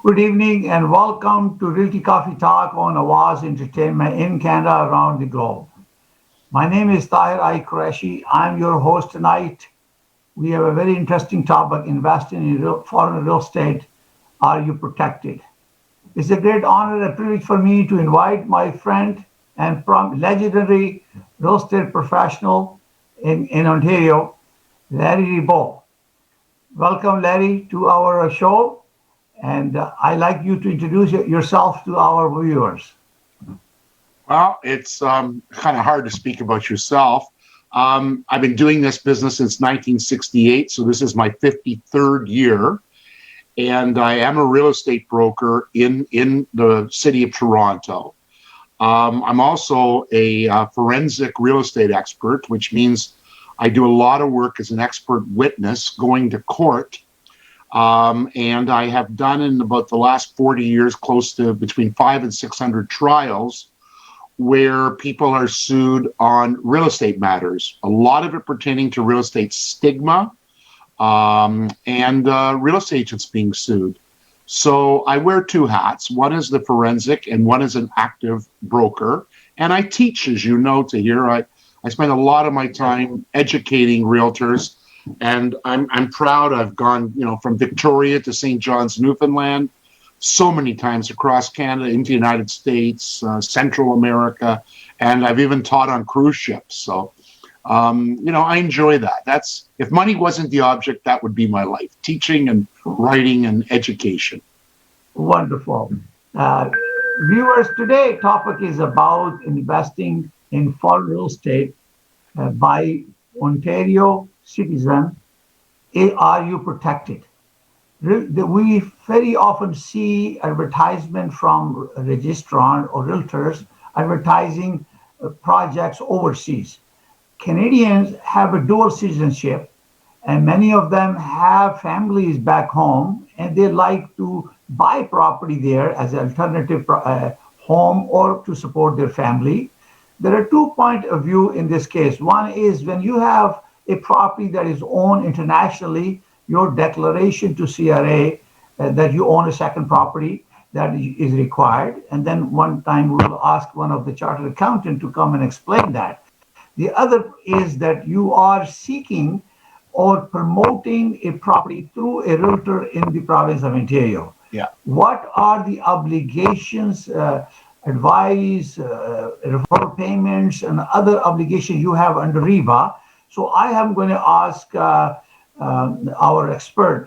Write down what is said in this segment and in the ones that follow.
Good evening and welcome to Realty Coffee Talk on Awaz Entertainment in Canada around the globe. My name is Tahir Rechie. I'm your host tonight. We have a very interesting topic, investing in foreign real estate. Are you protected? It's a great honor and privilege for me to invite my friend and legendary real estate professional in Ontario, Larry Rebo. Welcome, Larry, to our show. And I'd like you to introduce yourself to our viewers. Well, it's kind of hard to speak about yourself. I've been doing this business since 1968, so this is my 53rd year. And I am a real estate broker in the city of Toronto. I'm also a forensic real estate expert, which means I do a lot of work as an expert witness going to court. And I have done in about the last 40 years close to between 500 and 600 trials where people are sued on real estate matters, a lot of it pertaining to real estate stigma and real estate agents being sued. So I wear two hats. One is the forensic and one is an active broker. And I teach, as you know, Tahir. I spend a lot of my time educating realtors. And I'm proud. I've gone, from Victoria to St. John's, Newfoundland, so many times across Canada, into the United States, Central America, and I've even taught on cruise ships. So, I enjoy that. If money wasn't the object, that would be my life: teaching and writing and education. Wonderful. Viewers, today's topic is about investing in foreign real estate by Ontario citizen. Are you protected? We very often see advertisement from registrants or realtors advertising projects overseas. Canadians have a dual citizenship, and many of them have families back home, and they like to buy property there as an alternative home or to support their family. There are 2 points of view in this case. One is when you have a property that is owned internationally, your declaration to CRA that you own a second property, that is required. And then one time we will ask one of the chartered accountant to come and explain that. The other is that you are seeking or promoting a property through a realtor in the province of Ontario. Yeah. What are the obligations, advice, referral payments, and other obligations you have under REBA? So I am going to ask our expert,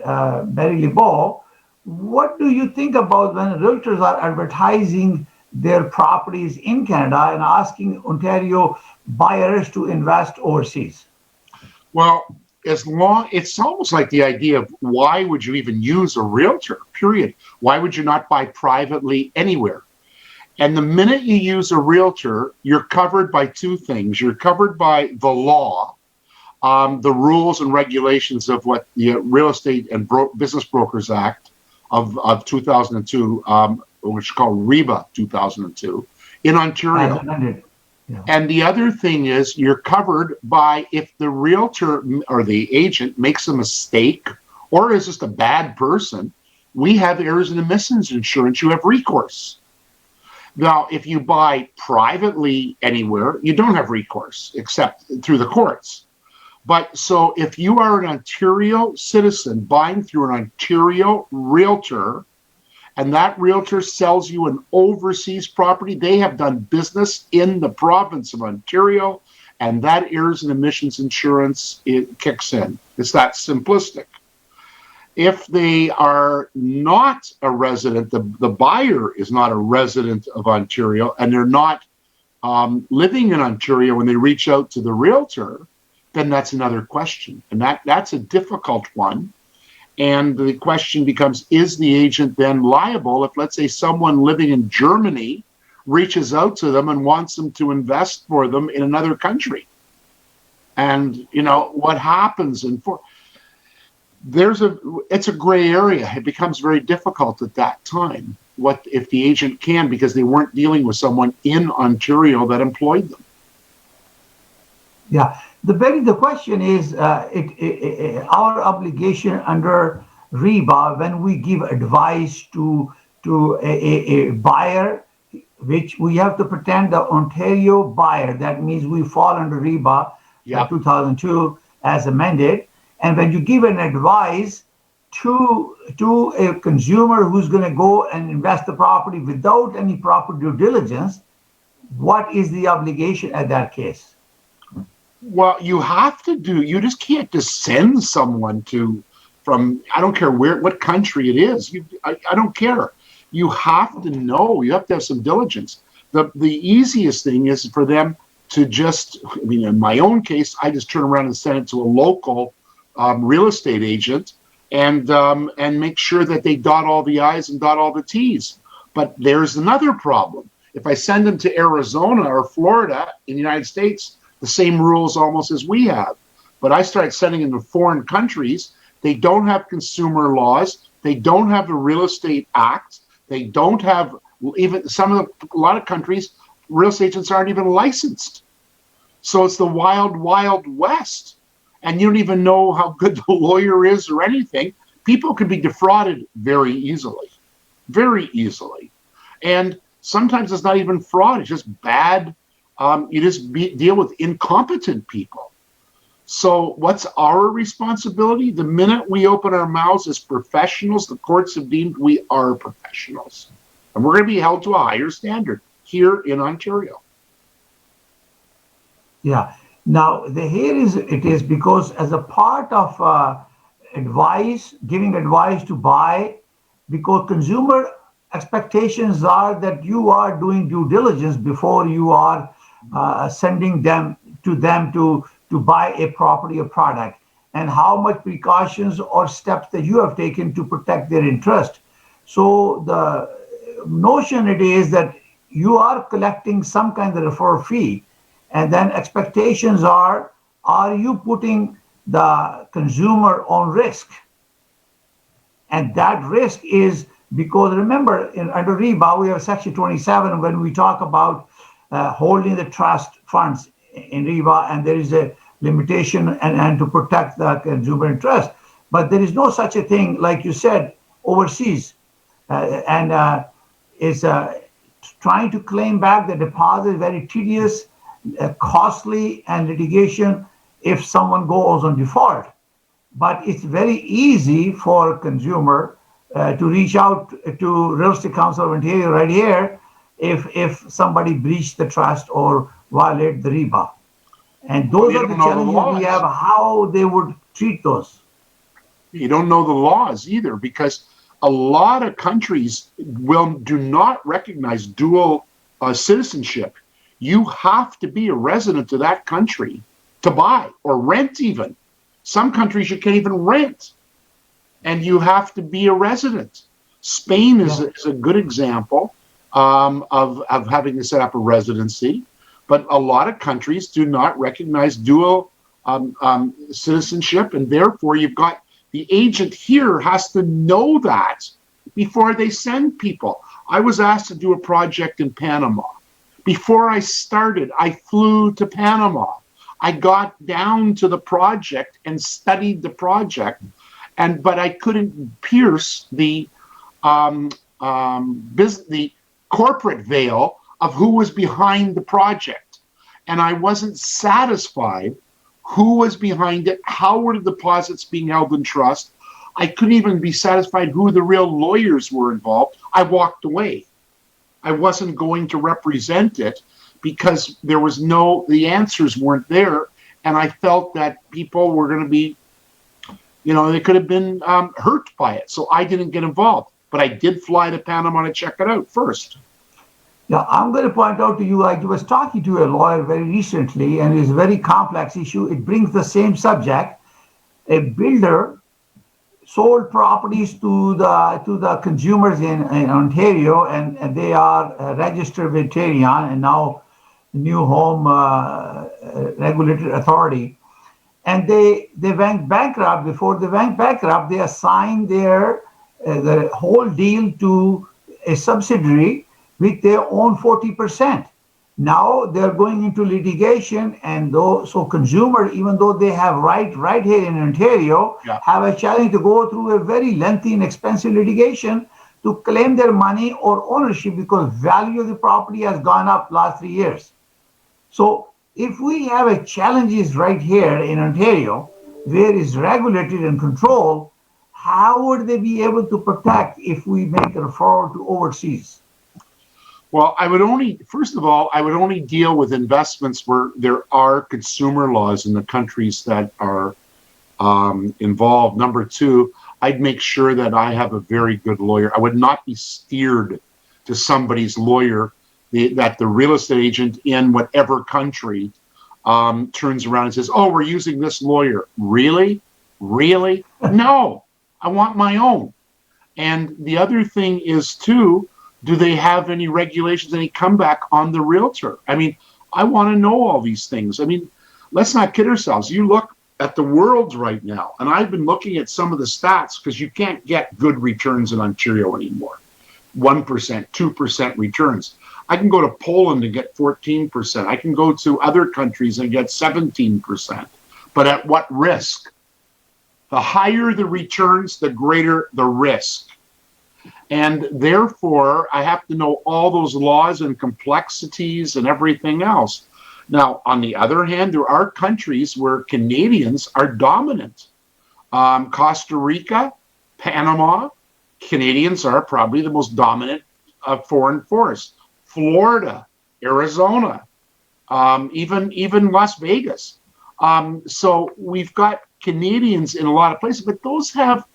Barry Lebeau, what do you think about when realtors are advertising their properties in Canada and asking Ontario buyers to invest overseas? Well, it's almost like the idea of why would you even use a realtor, period? Why would you not buy privately anywhere? And the minute you use a realtor, you're covered by two things. You're covered by the law, the rules and regulations of what the Real Estate and Business Brokers Act of 2002, which is called REBA 2002, in Ontario. Yeah. And the other thing is you're covered by if the realtor or the agent makes a mistake or is just a bad person, we have errors and omissions insurance. You have recourse. Now, if you buy privately anywhere, you don't have recourse except through the courts. But so if you are an Ontario citizen buying through an Ontario realtor, and that realtor sells you an overseas property, they have done business in the province of Ontario, and that errors and omissions insurance, it kicks in. It's that simplistic. If they are not a resident, the buyer is not a resident of Ontario, and they're not living in Ontario when they reach out to the realtor, then that's another question. And that's a difficult one. And the question becomes, is the agent then liable if, let's say, someone living in Germany reaches out to them and wants them to invest for them in another country? And, what happens? It's a gray area. It becomes very difficult at that time. What if the agent can, because they weren't dealing with someone in Ontario that employed them? Yeah. The question is our obligation under REBA when we give advice to a buyer, which we have to pretend the Ontario buyer. That means we fall under REBA Yep. 2002 as amended. And when you give an advice to a consumer who's going to go and invest the property without any proper due diligence, what is the obligation at that case? Well, you just can't just send someone from, I don't care what country it is. I don't care. You have to know, you have to have some diligence. The easiest thing is for them to just, I mean, in my own case, I just turn around and send it to a local real estate agent and make sure that they dot all the I's and dot all the T's. But there's another problem. If I send them to Arizona or Florida in the United States, the same rules almost as we have. But I start sending them to foreign countries. They don't have consumer laws. They don't have the Real Estate Act. They don't have even a lot of countries, real estate agents aren't even licensed. So it's the wild, wild west. And you don't even know how good the lawyer is or anything. People can be defrauded very easily. Very easily. And sometimes it's not even fraud. It's just bad. You just deal with incompetent people. So what's our responsibility? The minute we open our mouths as professionals, the courts have deemed we are professionals. And we're going to be held to a higher standard here in Ontario. Yeah. Now, it is because as a part of giving advice to buy, because consumer expectations are that you are doing due diligence before you are sending them to buy a property or product, and how much precautions or steps that you have taken to protect their interest. So the notion it is that you are collecting some kind of referral fee, and then expectations are you putting the consumer on risk? And that risk is because, remember, under REBA, we have Section 27 when we talk about holding the trust funds in REBA, and there is a limitation and to protect the consumer interest. But there is no such a thing, like you said, overseas. Is trying to claim back the deposit, very tedious, costly, and litigation if someone goes on default. But it's very easy for a consumer to reach out to Real Estate Council of Ontario right here if somebody breached the trust or violated the REBA. And those are the challenges we have, how they would treat those. You don't know the laws either, because a lot of countries do not recognize dual citizenship. You have to be a resident of that country to buy or rent even. Some countries you can't even rent, and you have to be a resident. Spain is a good example of having to set up a residency, but a lot of countries do not recognize dual citizenship, and therefore you've got the agent here has to know that before they send people. I was asked to do a project in Panama. Before I started, I flew to Panama. I got down to the project and studied the project, but I couldn't pierce the corporate veil of who was behind the project. And I wasn't satisfied who was behind it, how were the deposits being held in trust. I couldn't even be satisfied who the real lawyers were involved. I walked away. I wasn't going to represent it because the answers weren't there. And I felt that people were going to be, they could have been hurt by it. So I didn't get involved. But I did fly to Panama to check it out first. Yeah, I'm going to point out to you, I was talking to a lawyer very recently, and it's a very complex issue. It brings the same subject. A builder sold properties to the consumers in Ontario, and they are registered with Ontario and now New Home Regulatory Authority. And they went bankrupt. Before they went bankrupt, they assigned the whole deal to a subsidiary with their own 40%. Now they're going into litigation, and so consumer, even though they have right here in Ontario, Yeah. have a challenge to go through a very lengthy and expensive litigation to claim their money or ownership because value of the property has gone up last 3 years. So if we have a challenges right here in Ontario, where is regulated and controlled, how would they be able to protect if we make a referral to overseas? Well, first of all, I would only deal with investments where there are consumer laws in the countries that are involved. Number two, I'd make sure that I have a very good lawyer. I would not be steered to somebody's lawyer that the real estate agent in whatever country turns around and says, "Oh, we're using this lawyer." Really? Really? No, I want my own. And the other thing is, too, do they have any regulations, any comeback on the realtor? I mean, I want to know all these things. I mean, let's not kid ourselves. You look at the world right now, and I've been looking at some of the stats because you can't get good returns in Ontario anymore. 1%, 2% returns. I can go to Poland and get 14%. I can go to other countries and get 17%. But at what risk? The higher the returns, the greater the risk. And therefore, I have to know all those laws and complexities and everything else. Now, on the other hand, there are countries where Canadians are dominant. Costa Rica, Panama, Canadians are probably the most dominant foreign force. Florida, Arizona, even Las Vegas. So we've got Canadians in a lot of places, but those have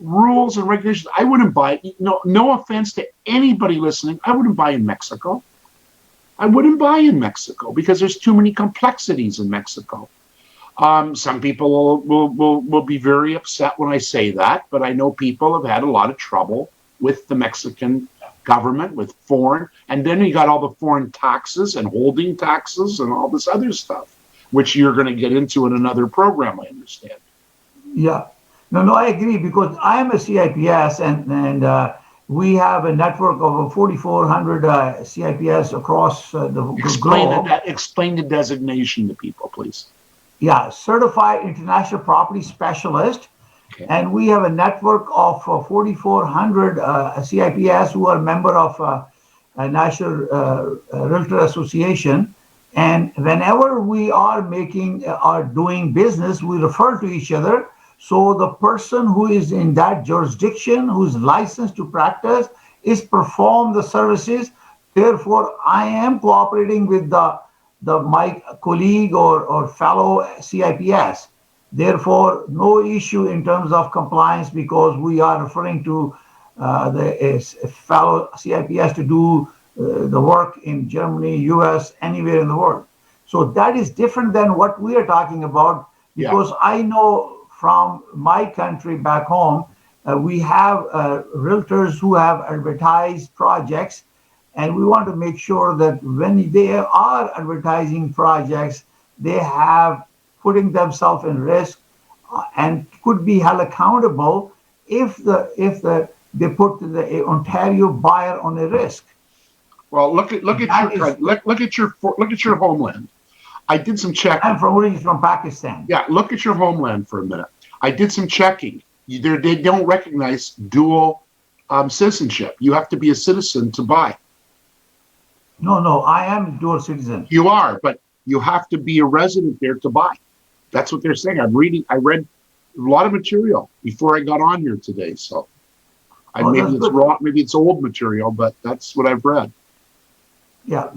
rules and regulations. I wouldn't buy, no offense to anybody listening, I wouldn't buy in Mexico. I wouldn't buy in Mexico because there's too many complexities in Mexico. Some people will be very upset when I say that, but I know people have had a lot of trouble with the Mexican government, with foreign, and then you got all the foreign taxes and holding taxes and all this other stuff, which you're going to get into in another program, I understand. Yeah. No, I agree because I am a CIPS and we have a network of over 4,400 CIPS across the globe. Explain the designation to people, please. Yeah, Certified International Property Specialist. Okay. And we have a network of 4,400 CIPS who are member of a National Realtor Association. And whenever we are doing business, we refer to each other. So the person who is in that jurisdiction, who is licensed to practice, is perform the services. Therefore, I am cooperating with my colleague or fellow CIPS. Therefore, no issue in terms of compliance because we are referring to the fellow CIPS to do the work in Germany, US, anywhere in the world. So that is different than what we are talking about because I know from my country back home, we have realtors who have advertised projects, and we want to make sure that when they are advertising projects, they have putting themselves in risk and could be held accountable if they put the Ontario buyer on a risk. Well, look at your homeland. I did some checking. I'm originally from Pakistan. Yeah, look at your homeland for a minute. I did some checking. They don't recognize dual citizenship. You have to be a citizen to buy. No, I am dual citizen. You are, but you have to be a resident there to buy. That's what they're saying. I read a lot of material before I got on here today. So maybe it's wrong, maybe it's old material, but that's what I've read. Yeah,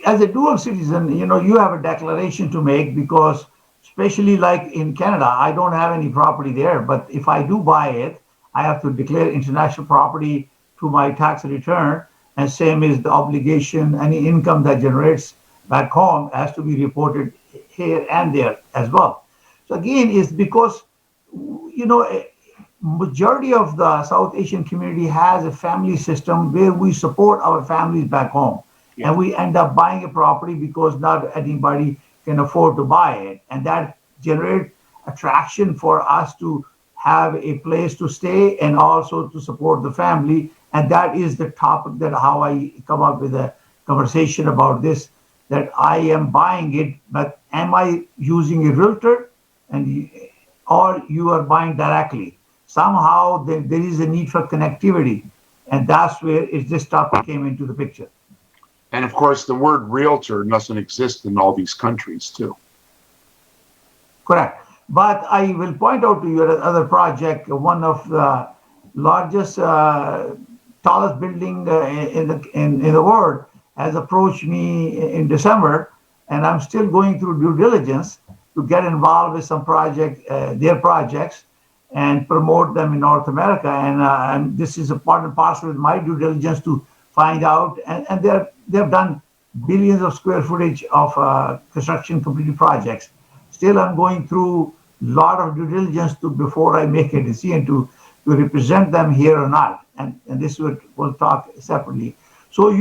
as a dual citizen, you have a declaration to make because, especially like in Canada, I don't have any property there. But if I do buy it, I have to declare international property to my tax return. And same is the obligation, any income that generates back home has to be reported here and there as well. So again, it's because, majority of the South Asian community has a family system where we support our families back home. Yeah. And we end up buying a property because not anybody can afford to buy it. And that generates attraction for us to have a place to stay and also to support the family. And that is the topic that how I come up with conversation about this, that I am buying it, but am I using a realtor or you are buying directly? Somehow there is a need for connectivity, and that's where this topic came into the picture. And of course, the word realtor doesn't exist in all these countries, too. Correct. But I will point out to you another project. One of the largest, tallest building in the world has approached me in December, and I'm still going through due diligence to get involved with some their projects, and promote them in North America. And this is a part and parcel with my due diligence to find out. And they've done billions of square footage of construction completed projects. Still, I'm going through a lot of due diligence before I make a decision to represent them here or not. And this we'll talk separately. So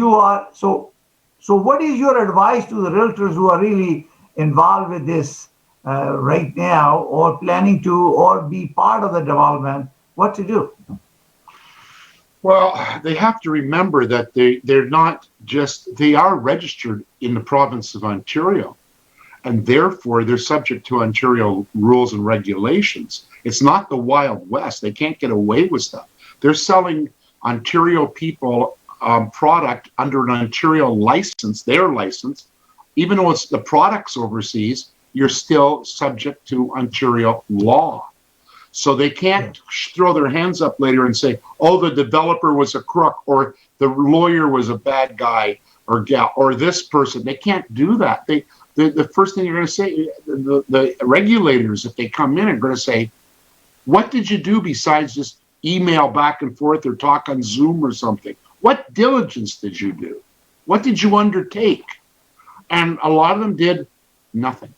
what is your advice to the realtors who are really involved with this right now, or planning to, or be part of the development? What to do? Well, they have to remember that they're not just, they are registered in the province of Ontario, and therefore they're subject to Ontario rules and regulations. It's not the Wild West. They can't get away with stuff. They're selling Ontario people product under an Ontario license, their license. Even though it's the products overseas, you're still subject to Ontario law. So they can't throw their hands up later and say, oh, the developer was a crook, or the lawyer was a bad guy or gal, or this person. They can't do that. The first thing you're going to say, the regulators, if they come in, are going to say, what did you do besides just email back and forth or talk on Zoom or something? What diligence did you do? What did you undertake? And a lot of them did nothing.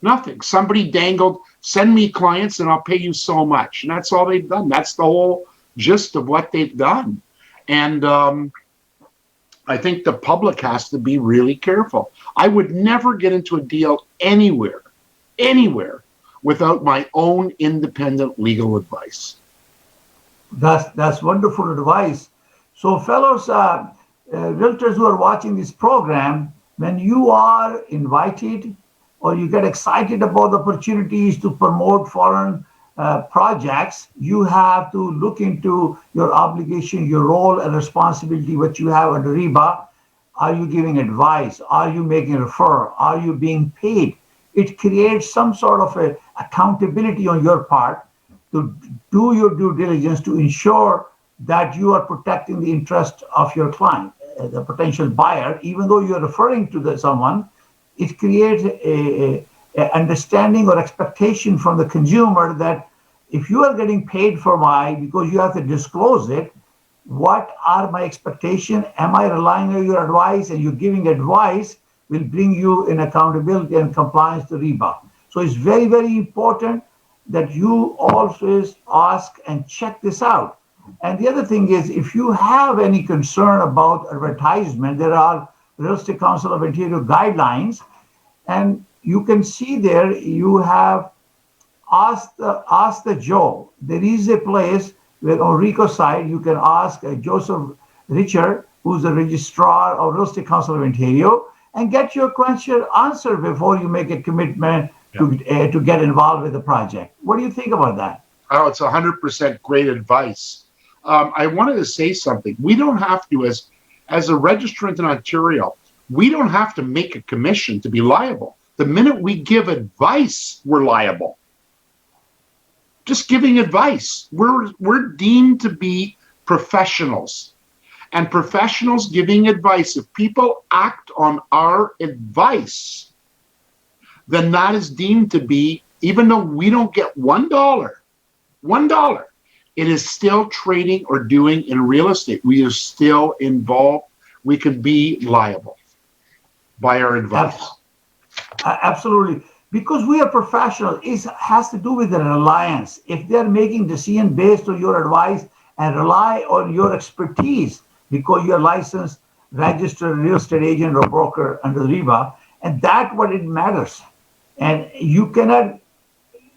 Nothing. Somebody dangled, send me clients and I'll pay you so much. And that's all they've done. That's the whole gist of what they've done. And I think the public has to be really careful. I would never get into a deal anywhere, without my own independent legal advice. That's wonderful advice. So fellows, realtors who are watching this program, when you are invited or you get excited about opportunities to promote foreign projects, you have to look into your obligation, your role and responsibility, what you have under REBA. Are you giving advice? Are you making a referral? Are you being paid? It creates some sort of a accountability on your part to do your due diligence to ensure that you are protecting the interest of your client, the potential buyer. Even though you're referring to someone, it creates a understanding or expectation from the consumer that if you are getting paid for because you have to disclose it, what are my expectations? Am I relying on your advice? And you giving advice will bring you in accountability and compliance to REBA. So it's very, very important that you always ask and check this out. And the other thing is, if you have any concern about advertisement, there are Real Estate Council of Ontario guidelines, and you can see there, you have Ask the Joe. There is a place where on Rico side, you can ask Joseph Rechie, who's the registrar of Real Estate Council of Ontario, and get your question answered before you make a commitment to get involved with the project. What do you think about that? Oh, it's 100% great advice. I wanted to say something. We don't have to, as a registrant in Ontario, we don't have to make a commission to be liable. The minute we give advice, we're liable. Just giving advice. We're deemed to be professionals. And professionals giving advice, if people act on our advice, then that is deemed to be, even though we don't get $1, it is still trading or doing in real estate. We are still involved. We could be liable by our advice. Absolutely. Because we are professionals, it has to do with the reliance. If they're making decision based on your advice and rely on your expertise, because you're licensed, registered real estate agent or broker under REBA, and that's what it matters. And you cannot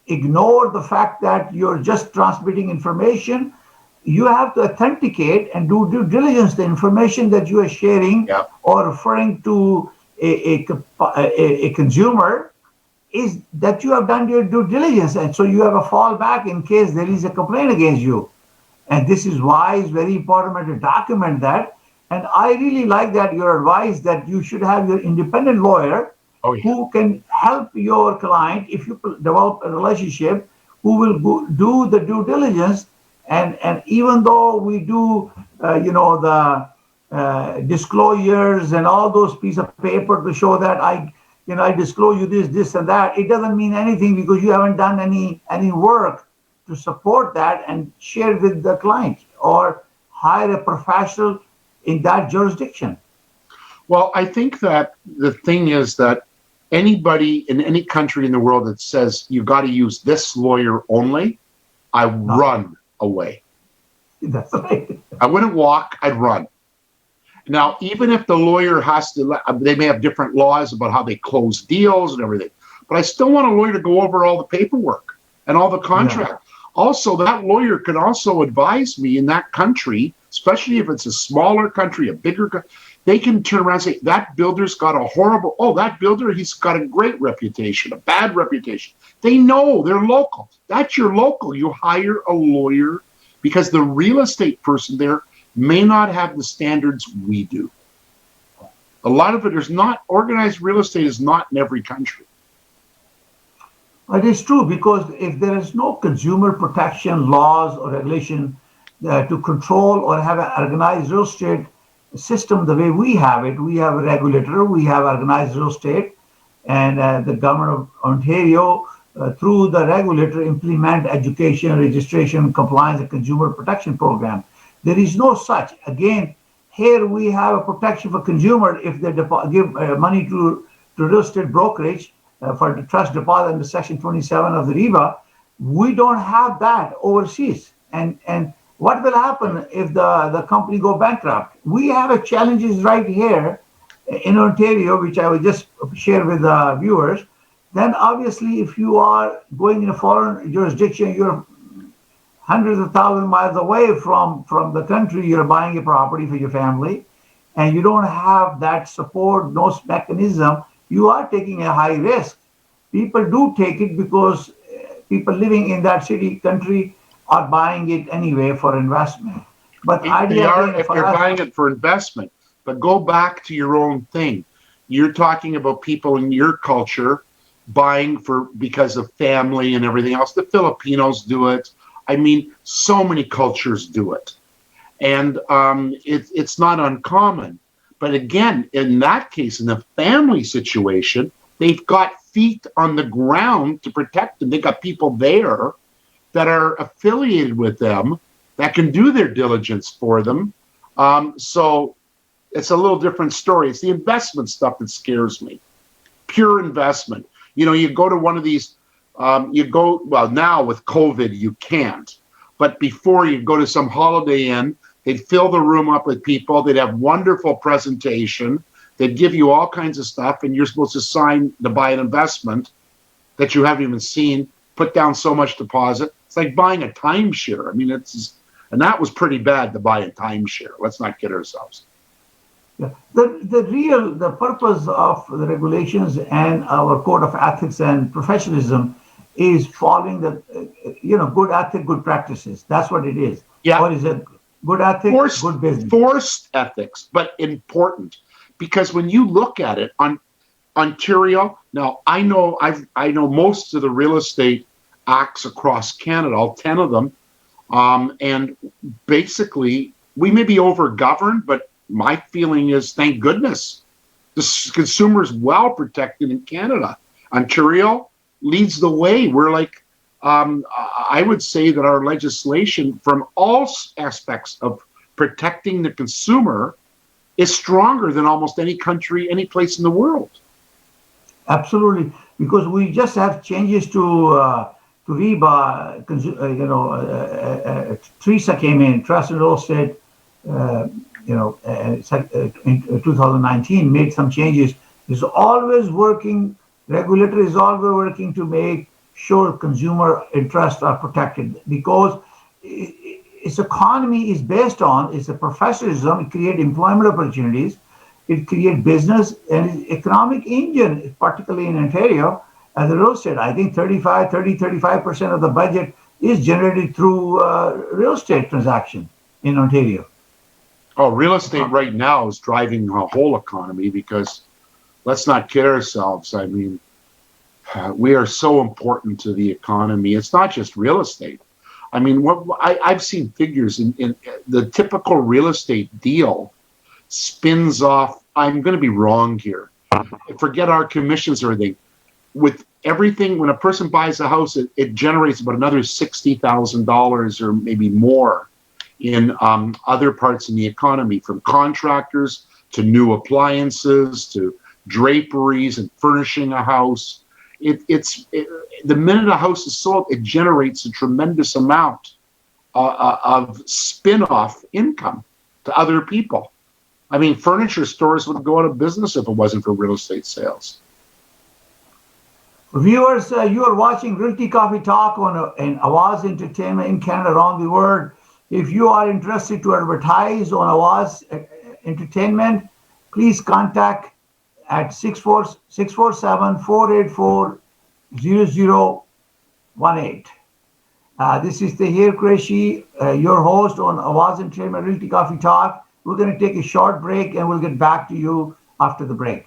ignore the fact that you're just transmitting information. you have to authenticate and do due diligence the information that you are sharing Yeah. or referring to a consumer is that you have done your due diligence, and so you have a fallback in case there is a complaint against you. And this is why it's very important to document that. And I really like that your advice that you should have your independent lawyer Oh, yeah. who can help your client if you develop a relationship, who will do the due diligence. And even though we do, the disclosures and all those pieces of paper to show that I disclose you this, and that, it doesn't mean anything because you haven't done any work to support that and share with the client or hire a professional in that jurisdiction. Well, I think that the thing is that anybody in any country in the world that says you got to use this lawyer only, I run away. That's right. I wouldn't walk, I'd run. Now, even if the lawyer has to, they may have different laws about how they close deals and everything, but I still want a lawyer to go over all the paperwork and all the contract. Yeah. Also, that lawyer can also advise me in that country, especially if it's a smaller country, a bigger country. They can turn around and say, that builder's got a that builder, he's got a great reputation, a bad reputation. They know, they're local. That's your local. You hire a lawyer because the real estate person there may not have the standards we do. A lot of it is not, organized real estate is not in every country. It is true, because if there is no consumer protection laws or regulation to control or have an organized real estate system the way we have it, we have a regulator, we have organized real estate, and the government of Ontario, through the regulator, implement education, registration, compliance, and consumer protection program. There is no such. Again, here we have a protection for consumer if they give money to real estate brokerage for the trust deposit under Section 27 of the REBA. We don't have that overseas. And what will happen if the company go bankrupt? We have a challenges right here in Ontario, which I will just share with the viewers. Then obviously, if you are going in a foreign jurisdiction, you're hundreds of thousands of miles away from the country, you're buying a property for your family, and you don't have that support, no mechanism, you are taking a high risk. People do take it because people living in that city, country, are buying it anyway for investment. But if they're buying it for investment, but go back to your own thing. You're talking about people in your culture buying because of family and everything else. The Filipinos do it. I mean, so many cultures do it. And it's not uncommon. But again, in that case, in the family situation, they've got feet on the ground to protect them. They've got people there that are affiliated with them that can do their diligence for them. So it's a little different story. It's the investment stuff that scares me. Pure investment. You go to one of these, now with COVID, you can't. But before, you'd go to some Holiday Inn, they'd fill the room up with people, they'd have wonderful presentation, they'd give you all kinds of stuff, and you're supposed to sign to buy an investment that you haven't even seen, put down so much deposit. It's like buying a timeshare. I mean, and that was pretty bad to buy a timeshare. Let's not kid ourselves. Yeah. The purpose of the regulations and our code of ethics and professionalism is following the, good ethic, good practices. That's what it is. Yeah. What is it? Good ethics, good business. Forced ethics, but important. Because when you look at it on Ontario, now I know most of the real estate acts across Canada, all 10 of them. And basically, we may be over-governed, but my feeling is, thank goodness, the consumer is well protected in Canada. Ontario leads the way. We're like, I would say that our legislation from all aspects of protecting the consumer is stronger than almost any country, any place in the world. Absolutely, because we just have changes to REBA. TRESA came in, Trust and Real Estate. In 2019, made some changes. Is always working. Regulator is always working to make sure consumer interests are protected, because its economy is based on is the professionalism. It creates employment opportunities. It creates business and economic engine, particularly in Ontario, as a real estate. I think 35% of the budget is generated through real estate transaction in Ontario. Oh, real estate right now is driving the whole economy because let's not kid ourselves. I mean, we are so important to the economy. It's not just real estate. I mean, I've seen figures in the typical real estate deal spins off. I'm going to be wrong here. Forget our commissions or everything. With everything, when a person buys a house, it generates about another $60,000 or maybe more in other parts in the economy, from contractors to new appliances to draperies and furnishing a house. The minute a house is sold, it generates a tremendous amount of spin-off income to other people. I mean, furniture stores would go out of business if it wasn't for real estate sales. Viewers, you are watching Realty Coffee Talk on Awaz Entertainment in Canada, around the world. If you are interested to advertise on Awaz Entertainment, please contact at 647-484-0018. This is tahir Rechie, your host on Awaz Entertainment Realty Coffee Talk. We're going to take a short break and we'll get back to you after the break.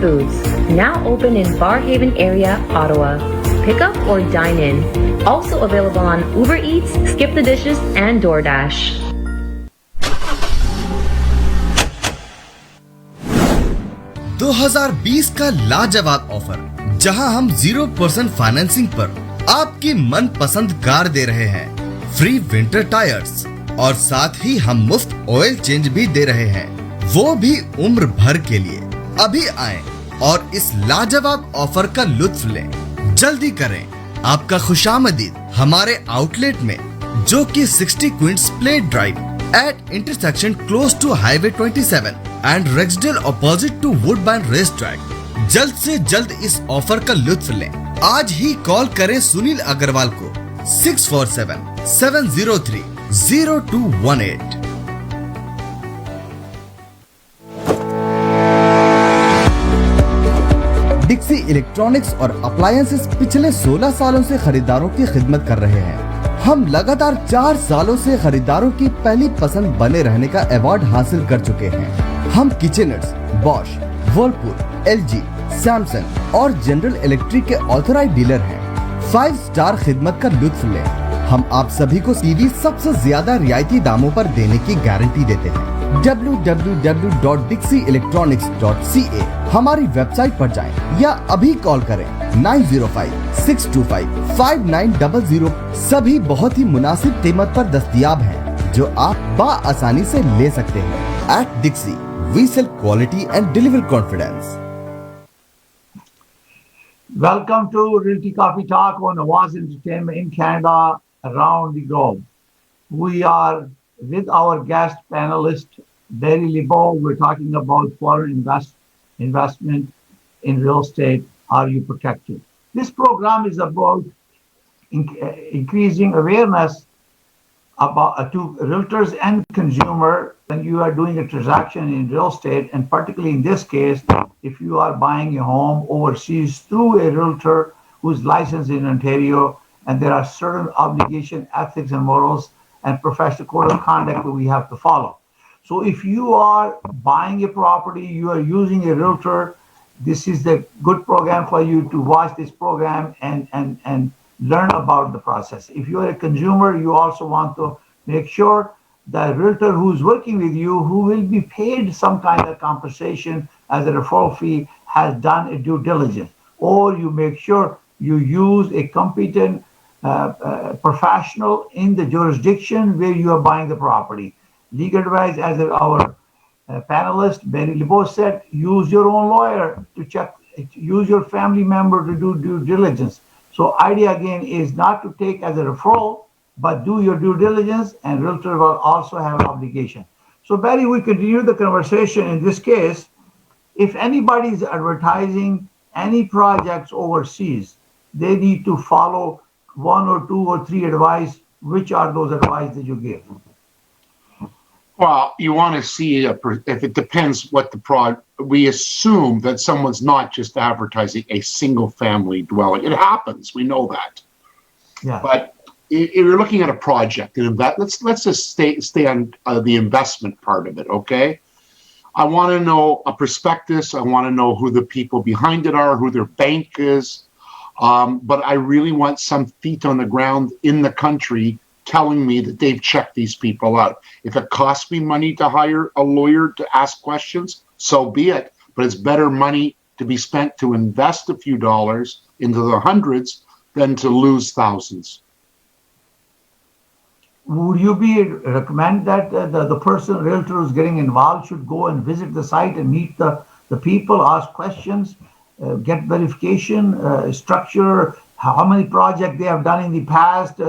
Foods, now open in Barhaven area, Ottawa. Pick up or dine in. Also available on Uber Eats, Skip the Dishes, and DoorDash. $2020 का लाजवाब offer, जहां हम 0% financing पर आपकी मनपसंद car दे रहे हैं, free winter tyres और साथ ही हम मुफ्त ऑयल चेंज भी दे रहे हैं, वो भी उम्र भर के लिए। अभी आएं और इस लाजवाब ऑफर का लुत्फ लें। जल्दी करें, आपका खुशामदीद हमारे आउटलेट में, जो कि 60 queens plate drive at intersection close to highway 27 and Rexdale opposite to Woodbine race track. जल्द से जल्द इस ऑफर का लुत्फ लें। आज ही कॉल करें सुनील अग्रवाल को 647-703-0218। डिक्सी इलेक्ट्रॉनिक्स और अप्लायंसेस पिछले 16 सालों से खरीदारों की खिदमत कर रहे हैं। हम लगातार 4 सालों से खरीदारों की पहली पसंद बने रहने का अवार्ड हासिल कर चुके हैं। हम किचनर्स, बॉश, वर्लपूल, एलजी, सैमसंग और जनरल इलेक्ट्रिक के ऑथराइज्ड डीलर हैं। 5 स्टार खिदमत का लुत्फ लें। हम आप सभी को टीवी सबसे ज्यादा रियायती दामों पर देने की गारंटी देते हैं। www.dixieelectronics.ca हमारी वेबसाइट पर जाएं या अभी कॉल करें 905-625-5900। सभी बहुत ही मुनासिब कीमत पर दस्तयाब हैं, जो आप बाआसानी से ले सकते हैं। At Dixie, we sell quality and deliver confidence. Welcome to Realty Coffee Talk on Awaz Entertainment in Canada, around the globe. We are with our guest panelist, Barry Lebeau. We're talking about foreign investment in real estate. Are you protected? This program is about increasing awareness about to realtors and consumer when you are doing a transaction in real estate, and particularly in this case, if you are buying a home overseas through a realtor who's licensed in Ontario and there are certain obligation, ethics, and morals and professional code of conduct that we have to follow. So if you are buying a property, you are using a realtor, this is the good program for you to watch this program and learn about the process. If you are a consumer, you also want to make sure the realtor who's working with you, who will be paid some kind of compensation as a referral fee, has done a due diligence. Or you make sure you use a competent professional in the jurisdiction where you are buying the property. Legal advice, as our panelist Barry LeBeau said, use your own lawyer to check, use your family member to do due diligence. So idea again is not to take as a referral, but do your due diligence, and realtor will also have an obligation. So Barry, we continue the conversation. In this case, if anybody is advertising any projects overseas, they need to follow 1 or 2 or 3 advice. Which are those advice that you give? Well, you want to see if it depends what the we assume that someone's not just advertising a single family dwelling. It happens. We know that. Yeah. But if you're looking at a project, let's just stay on the investment part of it, okay? I want to know a prospectus. I want to know who the people behind it are, who their bank is. But I really want some feet on the ground in the country telling me that they've checked these people out. If it costs me money to hire a lawyer to ask questions, so be it. But it's better money to be spent to invest a few dollars into the hundreds than to lose thousands. Would you recommend that the person, realtor who's getting involved, should go and visit the site and meet the people, ask questions, get verification, structure, how many projects they have done in the past,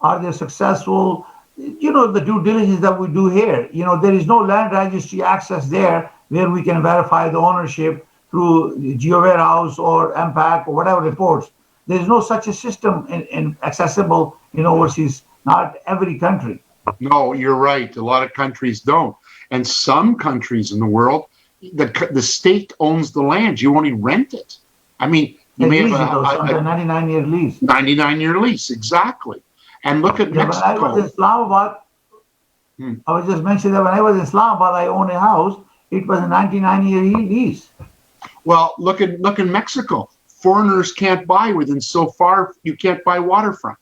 are they successful? You know, the due diligence that we do here. You know, there is no land registry access there where we can verify the ownership through GeoWarehouse or MPAC or whatever reports. There is no such a system in accessible in overseas, not every country. No, you're right. A lot of countries don't. And some countries in the world, the state owns the land. You only rent it. I mean, you may have a 99-year lease. 99-year lease, exactly. And look at Mexico. When I was in Islamabad, I was just mentioning that when I was in Islamabad, I owned a house. It was a 99-year lease. Well, look in Mexico. Foreigners can't buy within so far. You can't buy waterfront.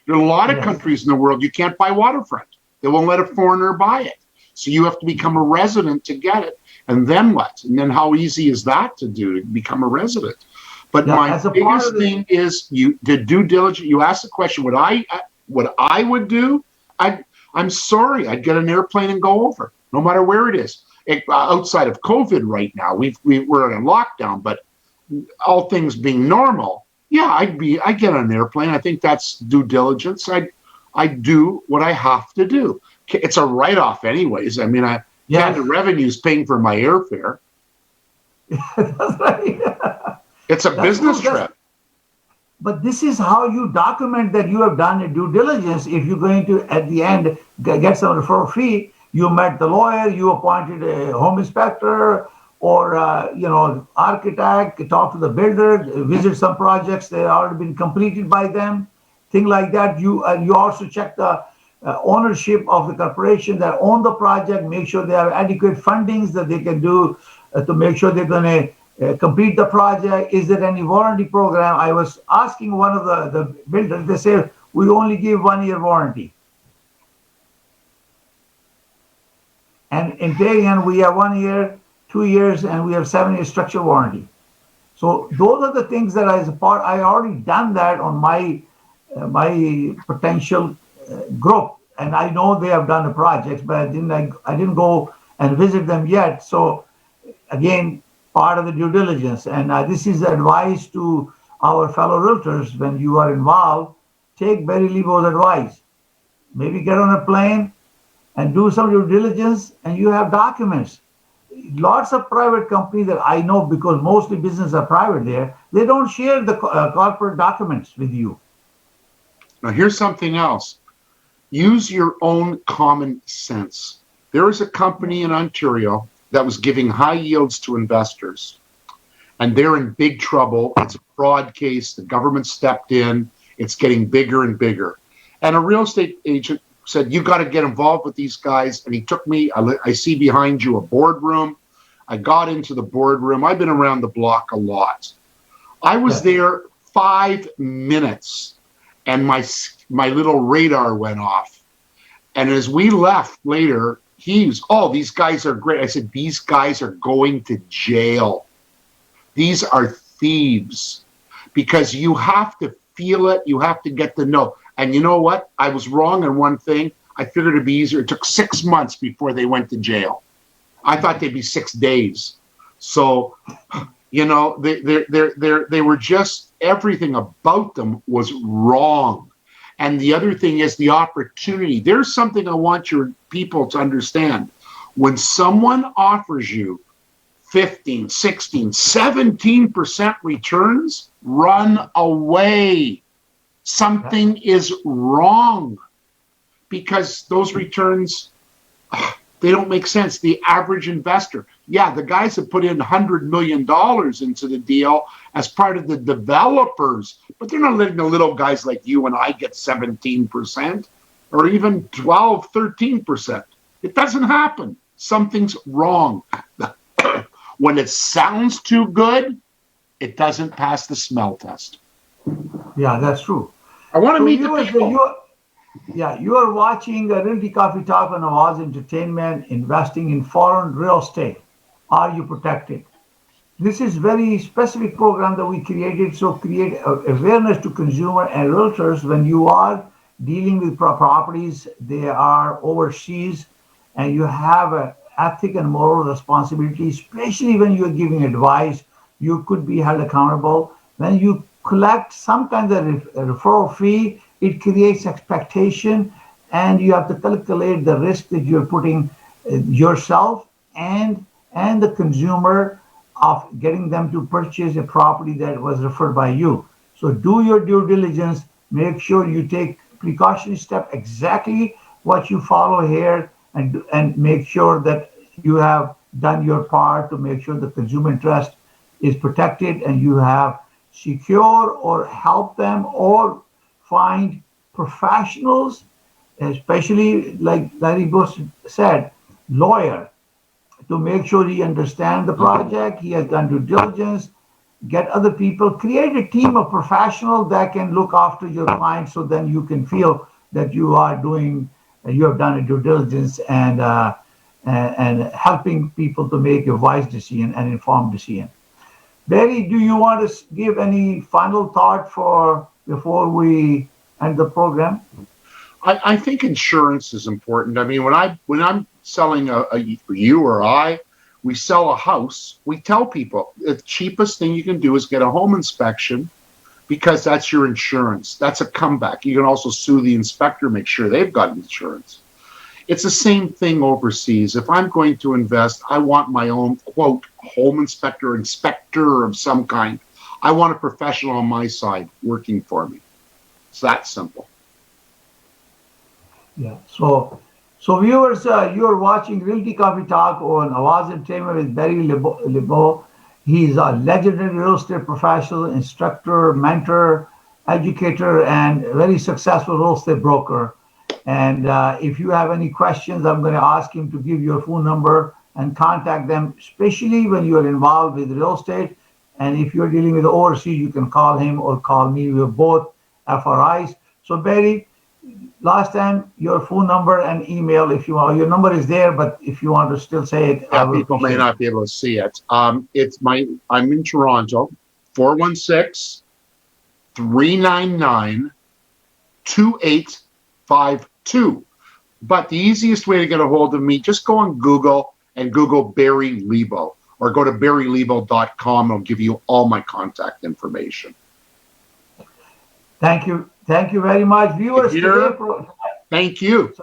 There are a lot of countries in the world you can't buy waterfront. They won't let a foreigner buy it. So you have to become a resident to get it. And then what? And then how easy is that to do, to become a resident? But my biggest thing is the due diligence. You asked the question, what I would do, I'm sorry, I'd get an airplane and go over, no matter where it is. Outside of COVID right now, we're in a lockdown, but all things being normal, yeah, I'd get on an airplane. I think that's due diligence. I do what I have to do. It's a write-off anyways. I mean, Canada Revenue's paying for my airfare. That's right. It's a business trip. But this is how you document that you have done a due diligence. If you're going to, at the end, get some referral fee, you met the lawyer, you appointed a home inspector or, architect, talk to the builder, visit some projects that have already been completed by them, things like that. You also check the ownership of the corporation that own the project, make sure they have adequate fundings that they can do to make sure they're going to complete the project. Is there any warranty program? I was asking one of the builders, they said, we only give 1-year warranty. And in Tarian, we have 1 year, 2 years, and we have 7-year structural warranty. So those are the things that I already done that on my potential group. And I know they have done the projects, but I didn't go and visit them yet. So again, part of the due diligence. And this is advice to our fellow realtors. When you are involved, take Barry LeBeau's advice. Maybe get on a plane and do some due diligence, and you have documents. Lots of private companies that I know, because mostly businesses are private there, they don't share the corporate documents with you. Now, here's something else. Use your own common sense. There is a company in Ontario that was giving high yields to investors, and they're in big trouble. It's a fraud case. The government stepped in. It's getting bigger and bigger. And a real estate agent said, you got to get involved with these guys. And he took me, I see behind you a boardroom. I got into the boardroom. I've been around the block a lot. I was there 5 minutes and my little radar went off. And as we left later, these guys are great. I said, these guys are going to jail. These are thieves, because you have to feel it. You have to get to know. And you know what? I was wrong on one thing. I figured it'd be easier. It took 6 months before they went to jail. I thought they'd be 6 days. So, you know, they were just, everything about them was wrong. And the other thing is the opportunity. There's something I want your people to understand. When someone offers you 15, 16, 17% returns, run away. Something is wrong, because those returns, they don't make sense. The average investor, the guys that put in $100 million into the deal as part of the developers, but they're not letting the little guys like you and I get 17% or even 12, 13%. It doesn't happen. Something's wrong. When it sounds too good, it doesn't pass the smell test. Yeah, that's true. I want to meet the people. You are watching Realty Coffee Talk on Awaz Entertainment, investing in foreign real estate. Are you protected? This is very specific program that we created, so create awareness to consumer and realtors when you are dealing with properties. They are overseas, and you have an ethic and moral responsibility, especially when you are giving advice. You could be held accountable. When you collect some kind of referral fee, it creates expectation, and you have to calculate the risk that you're putting yourself and the consumer of getting them to purchase a property that was referred by you. So do your due diligence. Make sure you take precautionary step, exactly what you follow here, and make sure that you have done your part to make sure the consumer interest is protected, and you have secure or help them or find professionals, especially like Larry Bush said, lawyer, to make sure he understands the project, he has done due diligence, get other people, create a team of professionals that can look after your client, so then you can feel that you have done a due diligence and helping people to make a wise decision and informed decision. Barry, do you want to give any final thought before we end the program? I think insurance is important. I mean, when I'm selling you or I, we sell a house, we tell people the cheapest thing you can do is get a home inspection, because that's your insurance. That's a comeback. You can also sue the inspector, make sure they've got insurance. It's the same thing overseas. If I'm going to invest, I want my own, quote, home inspector of some kind. I want a professional on my side working for me. It's that simple. Yeah. So viewers, you are watching Realty Coffee Talk on Awaz Entertainment with Barry Lebeau. He's a legendary real estate professional, instructor, mentor, educator, and very successful real estate broker. And if you have any questions, I'm going to ask him to give your phone number and contact them, especially when you are involved with real estate. And if you're dealing with overseas, you can call him or call me. We're both FRIs. So Barry, last time, your phone number and email, if you want. Your number is there, but if you want to still say it. Yeah, people may not be able to see it. I'm in Toronto, 416-399-2852. But the easiest way to get a hold of me, just go on Google and Google Barry Lebeau, or go to barrylebeau.com. I'll give you all my contact information. Thank you. Thank you very much, viewers. Thank you.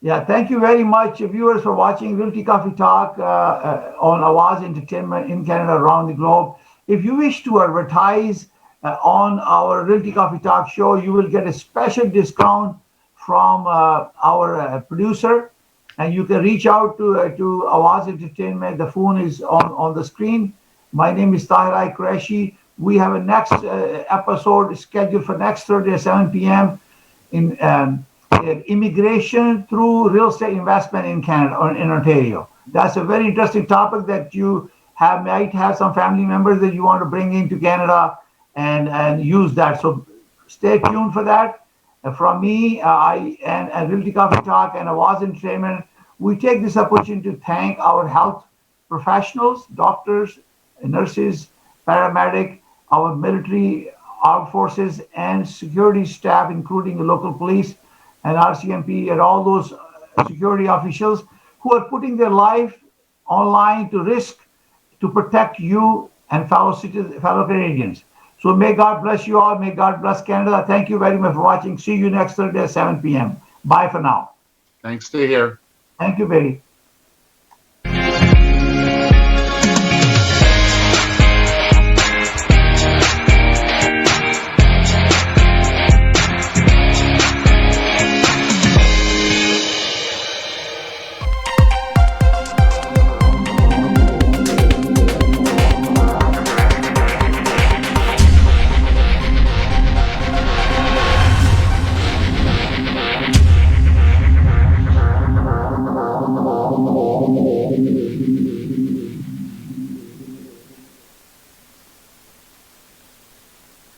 Yeah, thank you very much, viewers, for watching Realty Coffee Talk on Awaz Entertainment in Canada, around the globe. If you wish to advertise on our Realty Coffee Talk show, you will get a special discount from our producer, and you can reach out to Awaz Entertainment. The phone is on the screen. My name is Tahir Rechie. We have a next episode scheduled for next Thursday at 7 p.m. in immigration through real estate investment in Canada or in Ontario. That's a very interesting topic that you might have some family members that you want to bring into Canada and use that. So stay tuned for that. From me, I and Realty Coffee Talk and Awaz Entertainment, we take this opportunity to thank our health professionals, doctors, nurses, paramedic, our military, armed forces, and security staff, including the local police and RCMP and all those security officials who are putting their life online to risk to protect you and fellow citizens, fellow Canadians. So may God bless you all. May God bless Canada. Thank you very much for watching. See you next Thursday at 7 p.m. Bye for now. Thanks, Tahir. Thank you, Betty.